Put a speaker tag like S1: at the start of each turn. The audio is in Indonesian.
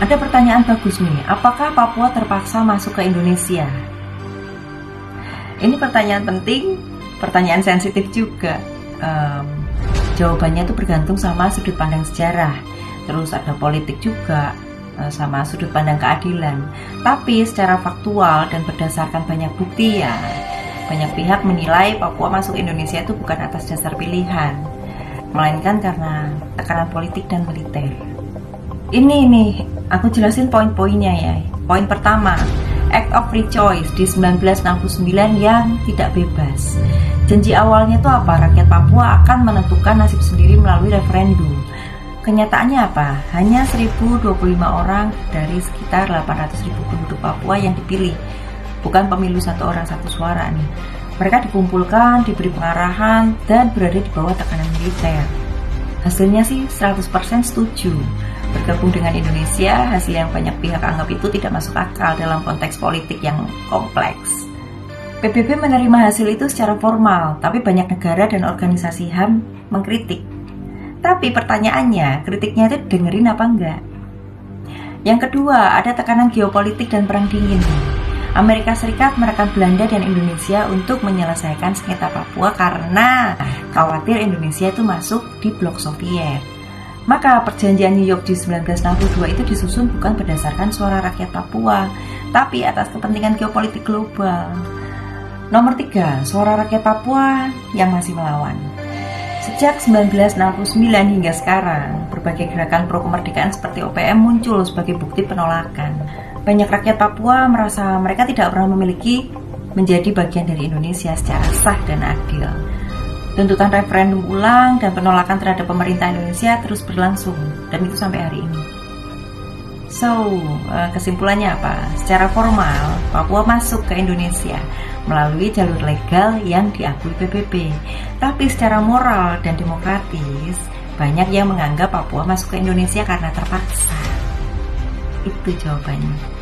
S1: Ada pertanyaan bagus nih, apakah Papua terpaksa masuk ke Indonesia? Ini pertanyaan penting, pertanyaan sensitif juga. Jawabannya itu bergantung sama sudut pandang sejarah, terus ada politik juga, sama sudut pandang keadilan. Tapi secara faktual dan berdasarkan banyak bukti ya, banyak pihak menilai Papua masuk Indonesia itu bukan atas dasar pilihan, melainkan karena tekanan politik dan militer. Ini aku jelasin poin-poinnya ya. Poin pertama, Act of Free Choice di 1969 yang tidak bebas. Janji awalnya itu apa? Rakyat Papua akan menentukan nasib sendiri melalui referendum. Kenyataannya apa? Hanya 1025 orang dari sekitar 800.000 penduduk Papua yang dipilih. Bukan pemilu satu orang satu suara nih. Mereka dikumpulkan, diberi pengarahan, dan berada di bawah tekanan militer. Hasilnya sih 100% setuju. Bergabung dengan Indonesia, hasil yang banyak pihak anggap itu tidak masuk akal dalam konteks politik yang kompleks. PBB menerima hasil itu secara formal, tapi banyak negara dan organisasi HAM mengkritik. Tapi pertanyaannya, kritiknya itu dengerin apa enggak? Yang kedua, ada tekanan geopolitik dan perang dingin. Amerika Serikat menekan Belanda dan Indonesia untuk menyelesaikan sengketa Papua karena khawatir Indonesia itu masuk di blok Soviet. Maka perjanjian New York di 1962 itu disusun bukan berdasarkan suara rakyat Papua, tapi atas kepentingan geopolitik global. Nomor 3, suara rakyat Papua yang masih melawan. Sejak 1969 hingga sekarang, berbagai gerakan pro kemerdekaan seperti OPM muncul sebagai bukti penolakan. Banyak rakyat Papua merasa mereka tidak pernah memiliki menjadi bagian dari Indonesia secara sah dan adil. Tuntutan referendum ulang dan penolakan terhadap pemerintah Indonesia terus berlangsung, dan itu sampai hari ini. So, kesimpulannya apa? Secara formal, Papua masuk ke Indonesia melalui jalur legal yang diakui PBB. Tapi secara moral dan demokratis, banyak yang menganggap Papua masuk ke Indonesia karena terpaksa. Itu jawabannya.